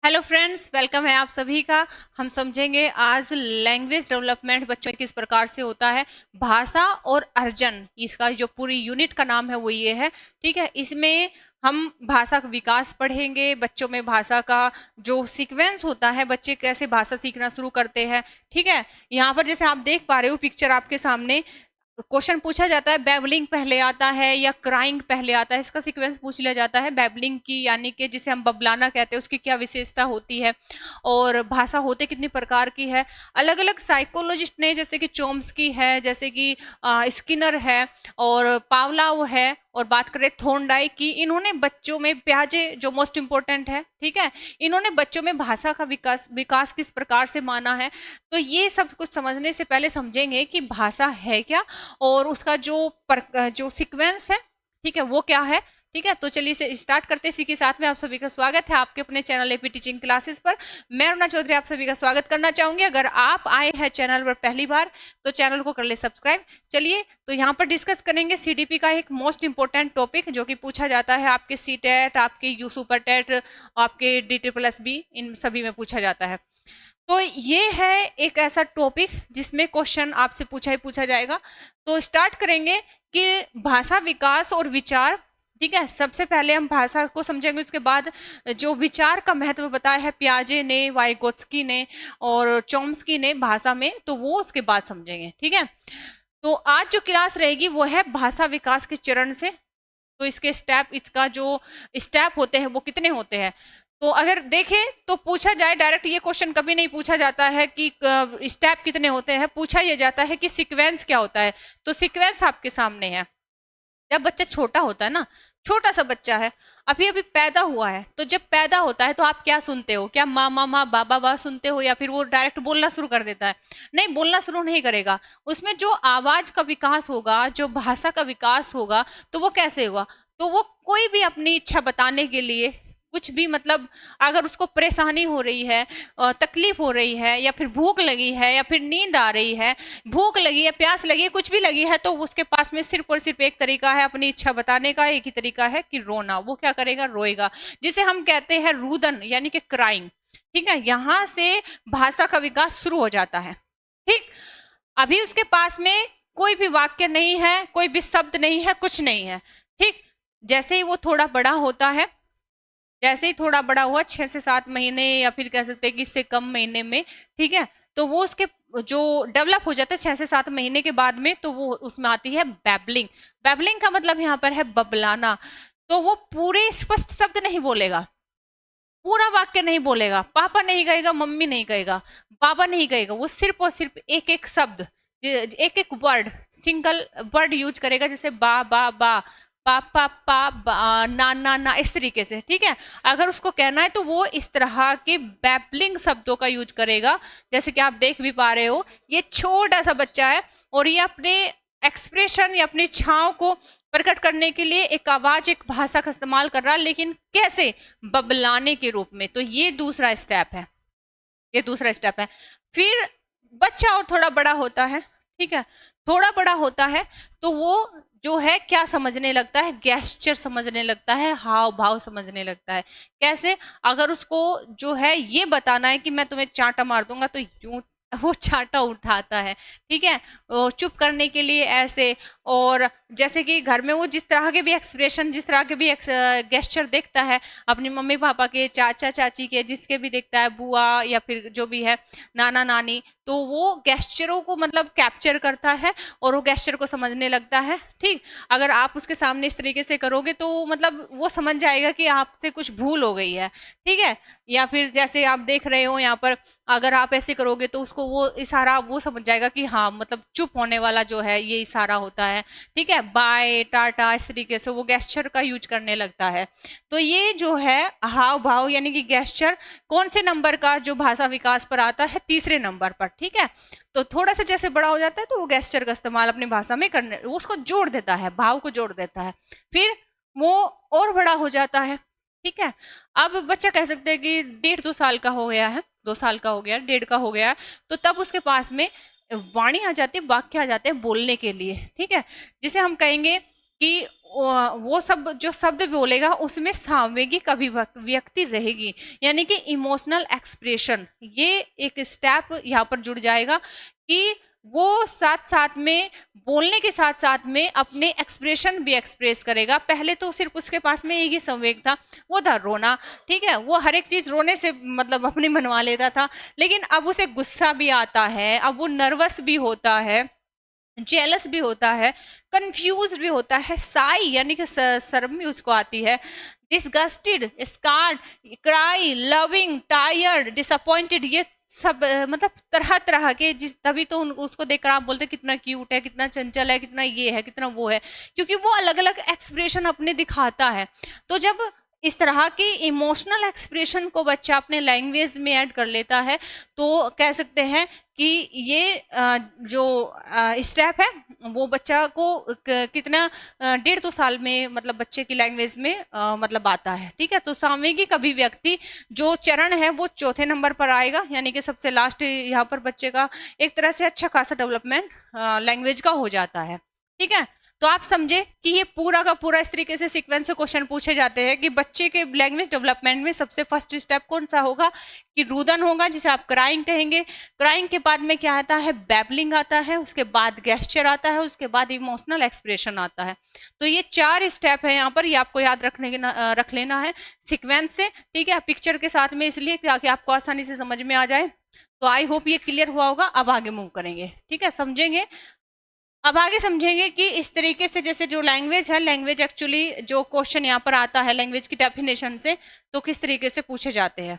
Hello friends, welcome है आप सभी का। हम समझेंगे आज लैंग्वेज डेवलपमेंट बच्चों में किस प्रकार से होता है। भाषा और अर्जन, इसका जो पूरी यूनिट का नाम है वो ये है। ठीक है, इसमें हम भाषा का विकास पढ़ेंगे, बच्चों में भाषा का जो सीक्वेंस होता है, बच्चे कैसे भाषा सीखना शुरू करते हैं। ठीक है, यहाँ पर जैसे आप देख पा रहे हो पिक्चर आपके सामने, क्वेश्चन पूछा जाता है बैबलिंग पहले आता है या क्राइंग पहले आता है। इसका सीक्वेंस पूछ लिया जाता है। बैबलिंग की यानी कि जिसे हम बबलाना कहते हैं, उसकी क्या विशेषता होती है और भाषा होते कितनी प्रकार की है। अलग अलग साइकोलॉजिस्ट ने, जैसे कि चोम्स्की है, जैसे कि स्किनर है और पावलाव है, और बात करें थोर्नडाइक की, इन्होंने बच्चों में प्याजे जो मोस्ट इंपॉर्टेंट है, ठीक है, इन्होंने बच्चों में भाषा का विकास विकास किस प्रकार से माना है। तो ये सब कुछ समझने से पहले समझेंगे कि भाषा है क्या और उसका जो सीक्वेंस है, ठीक है, वो क्या है। ठीक है, तो चलिए इसे स्टार्ट करते हैं। इसी के साथ में आप सभी का स्वागत है आपके अपने चैनल एपी टीचिंग क्लासेस पर। मैं रुना चौधरी आप सभी का स्वागत करना चाहूंगी। अगर आप आए हैं चैनल पर पहली बार तो चैनल को कर ले सब्सक्राइब। चलिए, तो यहाँ पर डिस्कस करेंगे सीडीपी का एक मोस्ट इंपॉर्टेंट टॉपिक जो कि पूछा जाता है आपके सी टेट, आपके यू सुपर टेट, आपके DSSB, इन सभी में पूछा जाता है। तो ये है एक ऐसा टॉपिक जिसमें क्वेश्चन आपसे पूछा ही पूछा जाएगा। तो स्टार्ट करेंगे कि भाषा विकास और विचार। ठीक है, सबसे पहले हम भाषा को समझेंगे, उसके बाद जो विचार का महत्व बताया है पियाजे ने, वाइगोत्स्की ने और चोम्स्की ने भाषा में, तो वो उसके बाद समझेंगे। ठीक है, तो आज जो क्लास रहेगी वो है भाषा विकास के चरण से। तो इसके स्टेप, इसका जो स्टेप होते हैं वो कितने होते हैं। तो अगर देखें तो पूछा जाए, डायरेक्ट ये क्वेश्चन कभी नहीं पूछा जाता है कि स्टेप कितने होते हैं, पूछा यह जाता है कि सीक्वेंस क्या होता है। तो सीक्वेंस आपके सामने है। जब बच्चा छोटा होता है ना, छोटा सा बच्चा है, अभी अभी पैदा हुआ है, तो जब पैदा होता है तो आप क्या सुनते हो? क्या माँ माँ माँ बाबा बा सुनते हो, या फिर वो डायरेक्ट बोलना शुरू कर देता है? नहीं, बोलना शुरू नहीं करेगा। उसमें जो आवाज का विकास होगा, जो भाषा का विकास होगा, तो वो कैसे होगा? तो वो कोई भी अपनी इच्छा बताने के लिए कुछ भी, मतलब अगर उसको परेशानी हो रही है, तकलीफ हो रही है, या फिर भूख लगी है, या फिर नींद आ रही है, भूख लगी है, प्यास लगी है, कुछ भी लगी है, तो उसके पास में सिर्फ और सिर्फ एक तरीका है अपनी इच्छा बताने का, एक ही तरीका है कि रोना। वो क्या करेगा? रोएगा, जिसे हम कहते हैं रुदन, यानी कि क्राइंग। ठीक है, यहां से भाषा का विकास शुरू हो जाता है। ठीक, अभी उसके पास में कोई भी वाक्य नहीं है, कोई भी शब्द नहीं है, कुछ नहीं है। ठीक, जैसे ही वो थोड़ा बड़ा होता है, जैसे ही थोड़ा बड़ा हुआ, 6 से 7 महीने या फिर कह सकते हैं कि इससे कम महीने में, ठीक है, तो वो उसके जो डेवलप हो जाता है 6 से 7 महीने के बाद में, तो वो उसमें आती है बैबलिंग। बैबलिंग का मतलब यहाँ पर है बबलाना। तो वो पूरे स्पष्ट शब्द नहीं बोलेगा, पूरा वाक्य नहीं बोलेगा, पापा नहीं कहेगा, मम्मी नहीं कहेगा, बाबा नहीं कहेगा, वो सिर्फ और सिर्फ एक एक शब्द, एक एक वर्ड, सिंगल वर्ड यूज करेगा, जैसे बा बा बा, पा पा पा, ना ना ना, इस तरीके से। ठीक है, अगर उसको कहना है तो वो इस तरह के बैबलिंग शब्दों का यूज करेगा। जैसे कि आप देख भी पा रहे हो, ये छोटा सा बच्चा है और ये अपने एक्सप्रेशन या अपनी इच्छाओं को प्रकट करने के लिए एक आवाज, एक भाषा का इस्तेमाल कर रहा है, लेकिन कैसे? बबलाने के रूप में। तो ये दूसरा स्टेप है, ये दूसरा स्टेप है। फिर बच्चा और थोड़ा बड़ा होता है, ठीक है, थोड़ा बड़ा होता है तो वो जो है क्या समझने लगता है? गेस्चर समझने लगता है, हाव भाव समझने लगता है। कैसे? अगर उसको जो है ये बताना है कि मैं तुम्हें चांटा मार दूंगा, तो यूं वो चांटा उठाता है। ठीक है, वो चुप करने के लिए ऐसे। और जैसे कि घर में वो जिस तरह के भी एक्सप्रेशन, जिस तरह के भी गेस्चर देखता है, अपनी मम्मी पापा के, चाचा चाची के, जिसके भी देखता है, बुआ या फिर जो भी है, नाना नानी, तो वो गेस्चरों को मतलब कैप्चर करता है और वो गेस्चर को समझने लगता है। ठीक, अगर आप उसके सामने इस तरीके से करोगे तो मतलब वो समझ जाएगा कि आपसे कुछ भूल हो गई है। ठीक है, या फिर जैसे आप देख रहे हो यहाँ पर, अगर आप ऐसे करोगे तो उसको वो इशारा वो समझ जाएगा कि हाँ, मतलब चुप होने वाला जो है ये इशारा होता है। ठीक है, बाय, टाटा, इस तरीके से वो गेस्चर का यूज करने लगता है। तो ये जो है हाव भाव यानी कि गेस्चर, कौन से नंबर का जो भाषा विकास पर आता है? तीसरे नंबर पर। ठीक है, तो थोड़ा सा जैसे बड़ा हो जाता है तो वो गेस्चर का इस्तेमाल अपनी भाषा में करने, उसको जोड़ देता है, भाव को जोड़ देता है। फिर वो और बड़ा हो जाता है। ठीक है, अब बच्चा कह सकते हैं कि 1.5-2 साल का हो गया है, 2 साल का हो गया, 1.5 का हो गया, तो तब उसके पास में वाणी आ जाती है, वाक्य आ जाते हैं बोलने के लिए। ठीक है, जिसे हम कहेंगे कि वो सब जो शब्द बोलेगा उसमें सामवेगिक अभिव्यक्ति रहेगी, यानी कि इमोशनल एक्सप्रेशन। ये एक स्टेप यहाँ पर जुड़ जाएगा कि वो साथ साथ में बोलने के साथ साथ में अपने एक्सप्रेशन भी एक्सप्रेस करेगा। पहले तो सिर्फ उसके पास में एक ही संवेग था, वो था रोना, ठीक है, वो हर एक चीज रोने से मतलब अपनी मनवा लेता था, लेकिन अब उसे गुस्सा भी आता है, अब वो नर्वस भी होता है, जेलस भी होता है, कंफ्यूज भी होता है, साई यानी कि शर्म भी उसको आती है, disgusted, scared, cry, loving, tired, disappointed, ये सब मतलब तरह तरह के, जिस तभी तो उसको देखकर आप बोलते कितना क्यूट है, कितना चंचल है, कितना ये है, कितना वो है, क्योंकि वो अलग अलग एक्सप्रेशन अपने दिखाता है। तो जब इस तरह के इमोशनल एक्सप्रेशन को बच्चा अपने लैंग्वेज में ऐड कर लेता है तो कह सकते हैं कि ये जो स्टेप है वो बच्चा को कितना 1.5-2 साल में मतलब बच्चे की लैंग्वेज में मतलब आता है, ठीक है। तो सामवेगिक अभिव्यक्ति जो चरण है वो चौथे नंबर पर आएगा, यानी कि सबसे लास्ट यहाँ पर बच्चे का एक तरह से अच्छा खासा डेवलपमेंट लैंग्वेज का हो जाता है, ठीक है। तो आप समझे कि ये पूरा का पूरा इस तरीके से सीक्वेंस से क्वेश्चन पूछे जाते हैं कि बच्चे के लैंग्वेज डेवलपमेंट में सबसे फर्स्ट स्टेप कौन सा होगा, कि रुदन होगा जिसे आप क्राइंग कहेंगे। क्राइंग के बाद में क्या आता है, बैबलिंग आता है, उसके बाद गेस्चर आता है, उसके बाद इमोशनल एक्सप्रेशन आता है। तो ये 4 स्टेप है यहाँ पर, ये आपको याद रख लेना है सीक्वेंस से, ठीक है, पिक्चर के साथ में, इसलिए ताकि आपको आसानी से समझ में आ जाए। तो आई होप ये क्लियर हुआ होगा। अब आगे मूव करेंगे, ठीक है, समझेंगे। अब आगे समझेंगे कि इस तरीके से जैसे जो लैंग्वेज है, लैंग्वेज एक्चुअली जो क्वेश्चन यहाँ पर आता है लैंग्वेज की डेफिनेशन से, तो किस तरीके से पूछे जाते हैं।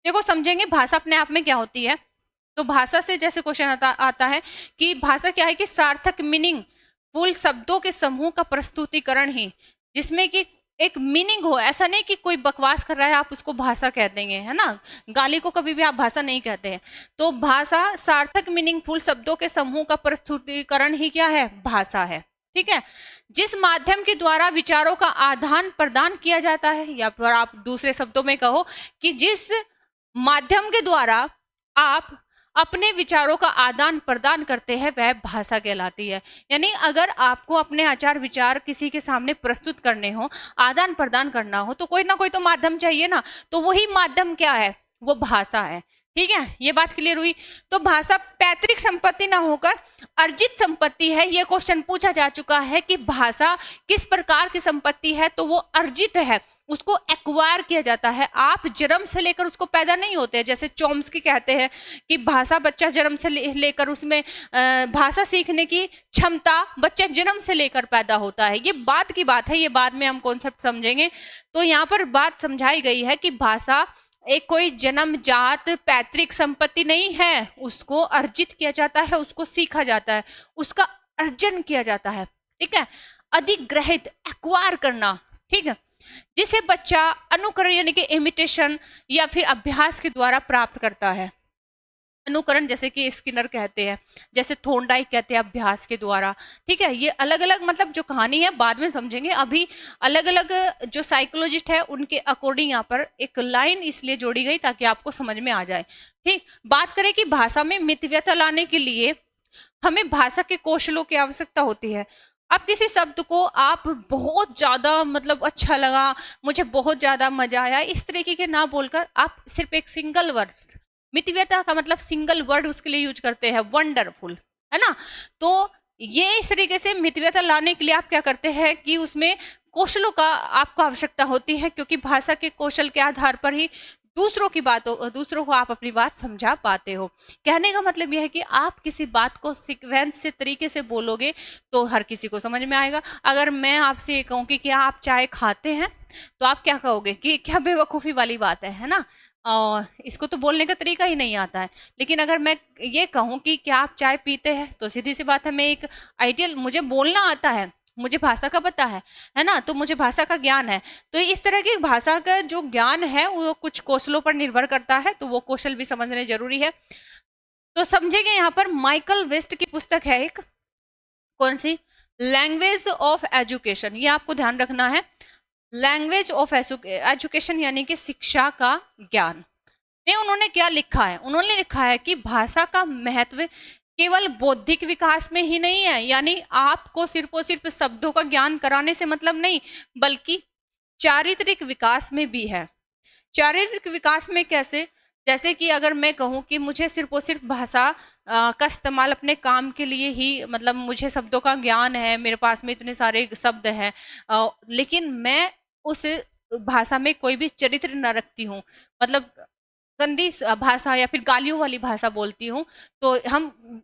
देखो समझेंगे भाषा अपने आप में क्या होती है। तो भाषा से जैसे क्वेश्चन आता है कि भाषा क्या है, कि सार्थक मीनिंग फुल शब्दों के समूह का प्रस्तुतिकरण ही, जिसमें कि एक मीनिंग हो। ऐसा नहीं कि कोई बकवास कर रहा है आप उसको भाषा कह देंगे, है ना, गाली को कभी भी आप भाषा नहीं कहते हैं। तो भाषा सार्थक मीनिंगफुल शब्दों के समूह का प्रस्तुतिकरण ही क्या है, भाषा है, ठीक है। जिस माध्यम के द्वारा विचारों का आदान प्रदान किया जाता है, या फिर आप दूसरे शब्दों में कहो कि जिस माध्यम के द्वारा आप अपने विचारों का आदान प्रदान करते हैं वह भाषा कहलाती है। यानी अगर आपको अपने आचार विचार किसी के सामने प्रस्तुत करने हो, आदान प्रदान करना हो, तो कोई ना कोई तो माध्यम चाहिए ना, तो वही माध्यम क्या है, वो भाषा है, ठीक है। ये बात क्लियर हुई। तो भाषा पैतृक संपत्ति ना होकर अर्जित संपत्ति है। ये क्वेश्चन पूछा जा चुका है कि भाषा किस प्रकार की संपत्ति है, तो वो अर्जित है, उसको एक्वायर किया जाता है। आप जन्म से लेकर उसको पैदा नहीं होते हैं। जैसे चॉम्स्की कहते हैं कि भाषा बच्चा जन्म से लेकर उसमें भाषा सीखने की क्षमता बच्चा जन्म से लेकर पैदा होता है। ये बात की बात है, ये बाद में हम कॉन्सेप्ट समझेंगे। तो यहाँ पर बात समझाई गई है कि भाषा एक कोई जन्मजात पैतृक संपत्ति नहीं है, उसको अर्जित किया जाता है, उसको सीखा जाता है, उसका अर्जन किया जाता है, ठीक है। अधिग्रहित, एक्वायर करना, ठीक है, जिसे बच्चा अनुकरण यानी कि इमिटेशन या फिर अभ्यास के द्वारा प्राप्त करता है। अनुकरण जैसे कि स्किनर कहते हैं, जैसे थोंडाइक कहते हैं अभ्यास के द्वारा, ठीक है। ये अलग अलग मतलब जो कहानी है बाद में समझेंगे। अभी अलग अलग जो साइकोलॉजिस्ट है उनके अकॉर्डिंग यहाँ पर एक लाइन इसलिए जोड़ी गई ताकि आपको समझ में आ जाए, ठीक। बात करें कि भाषा में मितव्यता लाने के लिए हमें भाषा के कौशलों की आवश्यकता होती है। अब किसी शब्द को आप बहुत ज्यादा मतलब अच्छा लगा, मुझे बहुत ज्यादा मजा आया, इस तरीके के ना बोलकर आप सिर्फ एक सिंगल वर्ड, मितव्यता का मतलब सिंगल वर्ड उसके लिए यूज करते हैं, वंडरफुल, है ना। तो ये इस तरीके से मितव्यता लाने के लिए आप क्या करते हैं कि उसमें कौशलों का आपको आवश्यकता होती है, क्योंकि भाषा के कौशल के आधार पर ही दूसरों को आप अपनी बात समझा पाते हो। कहने का मतलब यह है कि आप किसी बात को सीक्वेंस से तरीके से बोलोगे तो हर किसी को समझ में आएगा। अगर मैं आपसे ये कहूँ कि क्या आप चाय खाते हैं, तो आप क्या कहोगे कि क्या बेवकूफ़ी वाली बात है ना, और इसको तो बोलने का तरीका ही नहीं आता है। लेकिन अगर मैं ये कहूँ कि क्या आप चाय पीते हैं, तो सीधी सी बात है, मैं एक आइडियल, मुझे बोलना आता है, मुझे भाषा का पता है ना, तो मुझे भाषा का ज्ञान है। तो इस तरह की भाषा का जो ज्ञान है वो कुछ कौशलों पर निर्भर करता है, तो वो कौशल भी समझने जरूरी है। तो समझेंगे यहाँ पर माइकल वेस्ट की पुस्तक है एक, कौन सी, लैंग्वेज ऑफ एजुकेशन, ये आपको ध्यान रखना है। लैंग्वेज ऑफ एजुकेशन यानी कि शिक्षा का ज्ञान में उन्होंने क्या लिखा है, उन्होंने लिखा है कि भाषा का महत्व केवल बौद्धिक विकास में ही नहीं है, यानी आपको सिर्फ और सिर्फ शब्दों का ज्ञान कराने से मतलब नहीं, बल्कि चारित्रिक विकास में भी है। चारित्रिक विकास में कैसे? जैसे कि अगर मैं कहूँ कि मुझे सिर्फ और सिर्फ भाषा का इस्तेमाल अपने काम के लिए ही, मतलब मुझे शब्दों का ज्ञान है, मेरे पास में इतने सारे शब्द हैं, लेकिन मैं उस भाषा में कोई भी चरित्र न रखती हूँ, मतलब गंदी भाषा या फिर गालियों वाली भाषा बोलती हूँ, तो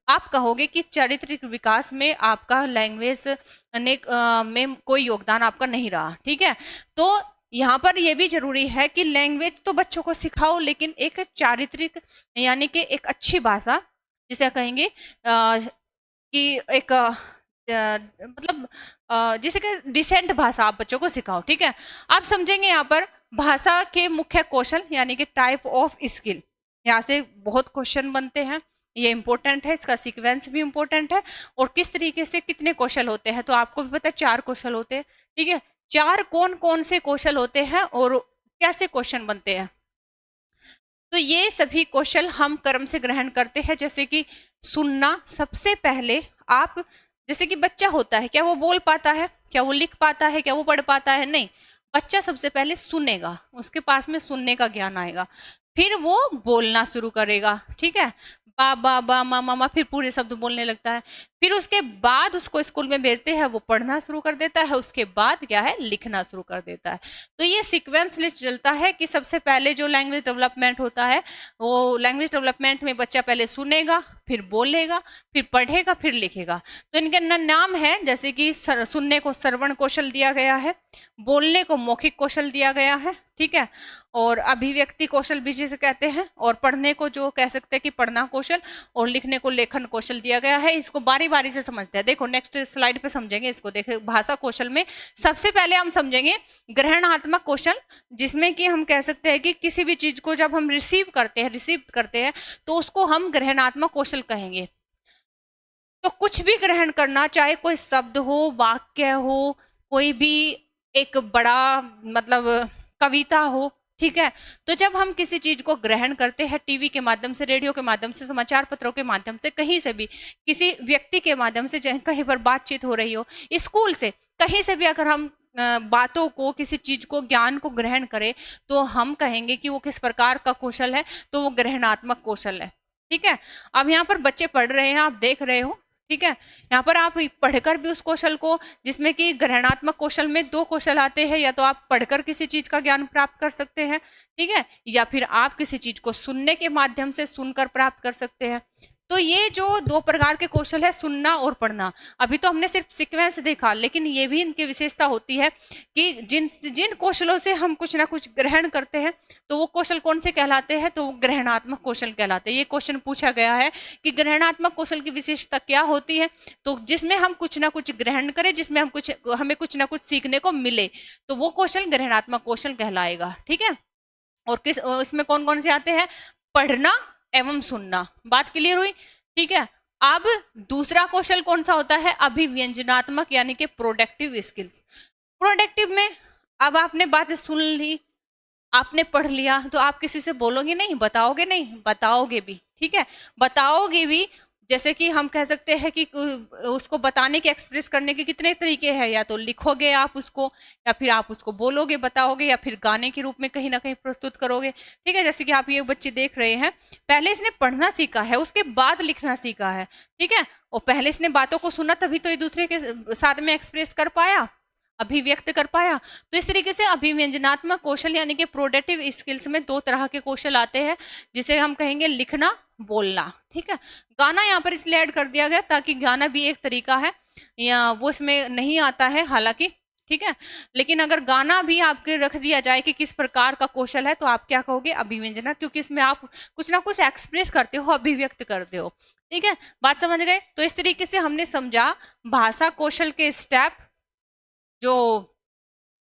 आप कहोगे कि चारित्रिक विकास में आपका लैंग्वेज में कोई योगदान आपका नहीं रहा। ठीक है, तो यहाँ पर यह भी जरूरी है कि लैंग्वेज तो बच्चों को सिखाओ, लेकिन एक चारित्रिक, यानी कि एक अच्छी भाषा, जिसे कहेंगे कि एक मतलब जिसे कि डिसेंट भाषा आप बच्चों को सिखाओ। ठीक है, आप समझेंगे यहाँ पर भाषा के मुख्य कौशल, यानी कि टाइप ऑफ स्किल। यहाँ से बहुत क्वेश्चन बनते हैं, ये इंपॉर्टेंट है, इसका सीक्वेंस भी इंपॉर्टेंट है, और किस तरीके से कितने कौशल होते हैं, तो आपको भी पता है 4 कौशल होते हैं। ठीक है, 4 कौन कौन से कौशल होते हैं और कैसे क्वेश्चन बनते हैं, तो ये सभी कौशल हम कर्म से ग्रहण करते हैं। जैसे कि सुनना, सबसे पहले आप, जैसे कि बच्चा होता है, क्या वो बोल पाता है, क्या वो लिख पाता है, क्या वो पढ़ पाता है? नहीं, बच्चा सबसे पहले सुनेगा, उसके पास में सुनने का ज्ञान आएगा, फिर वो बोलना शुरू करेगा। ठीक है, बा बा बा मा मा मा, फिर पूरे शब्द बोलने लगता है, फिर उसके बाद उसको स्कूल में भेजते हैं, वो पढ़ना शुरू कर देता है, उसके बाद क्या है, लिखना शुरू कर देता है। तो ये सीक्वेंस लिस्ट चलता है कि सबसे पहले जो लैंग्वेज डेवलपमेंट होता है, वो लैंग्वेज डेवलपमेंट में बच्चा पहले सुनेगा, फिर बोलेगा, फिर पढ़ेगा, फिर लिखेगा। तो इनके नाम है, जैसे कि सुनने को श्रवण कौशल दिया गया है, बोलने को मौखिक कौशल दिया गया है। ठीक है, और अभिव्यक्ति कौशल भी जिसे कहते हैं, और पढ़ने को जो कह सकते हैं कि पढ़ना कौशल, और लिखने को लेखन कौशल दिया गया है। इसको बारी बारी से समझते हैं। देखो नेक्स्ट स्लाइड पे समझेंगे इसको। देखो भाषा कौशल में सबसे पहले हम समझेंगे ग्रहणात्मक कौशल, जिसमें कि हम कह सकते हैं कि किसी भी चीज को जब हम रिसीव करते हैं तो उसको हम ग्रहणात्मक कौशल कहेंगे। तो कुछ भी ग्रहण करना, चाहे कोई शब्द हो, वाक्य हो, कोई भी एक बड़ा मतलब कविता हो। ठीक है, तो जब हम किसी चीज को ग्रहण करते हैं, टीवी के माध्यम से, रेडियो के माध्यम से, समाचार पत्रों के माध्यम से, कहीं से भी, किसी व्यक्ति के माध्यम से, कहीं पर बातचीत हो रही हो, स्कूल से, कहीं से भी अगर हम बातों को, किसी चीज को, ज्ञान को ग्रहण करें, तो हम कहेंगे कि वो किस प्रकार का कौशल है, तो वो ग्रहणात्मक कौशल है। ठीक है, अब यहाँ पर बच्चे पढ़ रहे हैं, आप देख रहे हो। ठीक है, यहाँ पर आप पढ़कर भी उस कौशल को, जिसमें कि ग्रहणात्मक कौशल में 2 कौशल आते हैं, या तो आप पढ़कर किसी चीज का ज्ञान प्राप्त कर सकते हैं, ठीक है, या फिर आप किसी चीज को सुनने के माध्यम से सुनकर प्राप्त कर सकते हैं। तो ये जो 2 प्रकार के कौशल है, सुनना और पढ़ना, अभी तो हमने सिर्फ सीक्वेंस देखा, लेकिन ये भी इनकी विशेषता होती है कि जिन जिन कौशलों से हम कुछ ना कुछ ग्रहण करते हैं, तो वो कौशल कौन से कहलाते हैं, तो वो ग्रहणात्मक कौशल कहलाते हैं। ये क्वेश्चन पूछा गया है कि ग्रहणात्मक कौशल की विशेषता क्या होती है, तो जिसमें हम कुछ ना कुछ ग्रहण करें, जिसमें हमें कुछ ना कुछ सीखने को मिले, तो वो कौशल ग्रहणात्मक कौशल कहलाएगा। ठीक है, और इसमें कौन कौन से आते हैं, पढ़ना एवं सुनना। बात क्लियर हुई? ठीक है, अब दूसरा कौशल कौन सा होता है, अभिव्यंजनात्मक, यानी कि प्रोडक्टिव स्किल्स। प्रोडक्टिव में अब आपने बात सुन ली, आपने पढ़ लिया, तो आप किसी से बोलोगे नहीं, बताओगे नहीं, बताओगे भी। ठीक है, बताओगे भी, जैसे कि हम कह सकते हैं कि उसको बताने के, एक्सप्रेस करने के कितने तरीके हैं, या तो लिखोगे आप उसको, या फिर आप उसको बोलोगे, बताओगे, या फिर गाने के रूप में कहीं ना कहीं प्रस्तुत करोगे। ठीक है, जैसे कि आप ये बच्चे देख रहे हैं, पहले इसने पढ़ना सीखा है, उसके बाद लिखना सीखा है। ठीक है, और पहले इसने बातों को सुना, तभी तो एक दूसरे के साथ में एक्सप्रेस कर पाया, अभिव्यक्त कर पाया। तो इस तरीके से अभिव्यंजनात्मक कौशल, यानी कि प्रोडक्टिव स्किल्स में 2 तरह के कौशल आते हैं, जिसे हम कहेंगे लिखना, बोलना। ठीक है, गाना यहाँ पर इसलिए ऐड कर दिया गया ताकि गाना भी एक तरीका है, या वो इसमें नहीं आता है हालांकि। ठीक है, लेकिन अगर गाना भी आपके रख दिया जाए कि किस प्रकार का कौशल है, तो आप क्या कहोगे, अभिव्यंजना, क्योंकि इसमें आप कुछ ना कुछ एक्सप्रेस करते हो, अभिव्यक्त करते हो। ठीक है, बात समझ गए? तो इस तरीके से हमने समझा भाषा कौशल के स्टेप, जो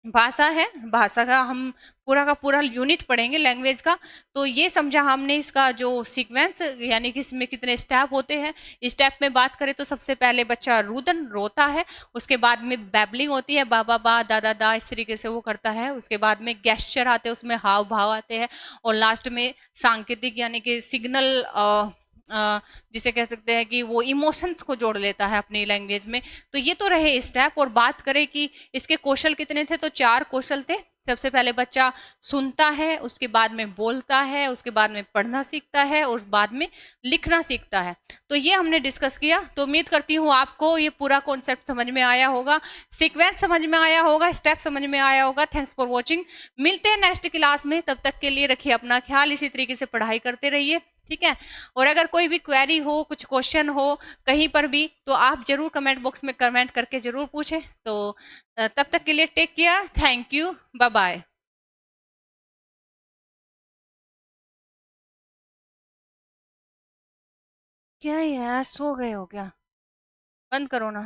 भाषा है, भाषा का हम पूरा का पूरा यूनिट पढ़ेंगे लैंग्वेज का। तो ये समझा हमने इसका जो सीक्वेंस, यानी कि इसमें कितने स्टेप होते हैं। स्टेप में बात करें तो सबसे पहले बच्चा रुदन रोता है, उसके बाद में बैबलिंग होती है, बाबा बा दादा दा, इस तरीके से वो करता है। उसके बाद में गेस्चर आते हैं, उसमें हाव भाव आते हैं, और लास्ट में सांकेतिक, यानी कि सिग्नल जिसे कह सकते हैं कि वो इमोशंस को जोड़ लेता है अपनी लैंग्वेज में। तो ये तो रहे स्टेप। और बात करें कि इसके कौशल कितने थे, तो 4 कौशल थे। सबसे पहले बच्चा सुनता है, उसके बाद में बोलता है, उसके बाद में पढ़ना सीखता है और बाद में लिखना सीखता है। तो ये हमने डिस्कस किया। तो उम्मीद करती हूँ आपको ये पूरा कॉन्सेप्ट समझ में आया होगा, सीक्वेंस समझ में आया होगा, स्टेप समझ में आया होगा। Thanks for watching. मिलते हैं नेक्स्ट क्लास में, तब तक के लिए रखिए अपना ख्याल, इसी तरीके से पढ़ाई करते रहिए, ठीक है। और अगर कोई भी क्वेरी हो, कुछ क्वेश्चन हो कहीं पर भी, तो आप जरूर कमेंट बॉक्स में कमेंट करके जरूर पूछें। तो तब तक के लिए take care, thank you, bye bye. क्या यार, सो गए हो क्या? बंद करो ना।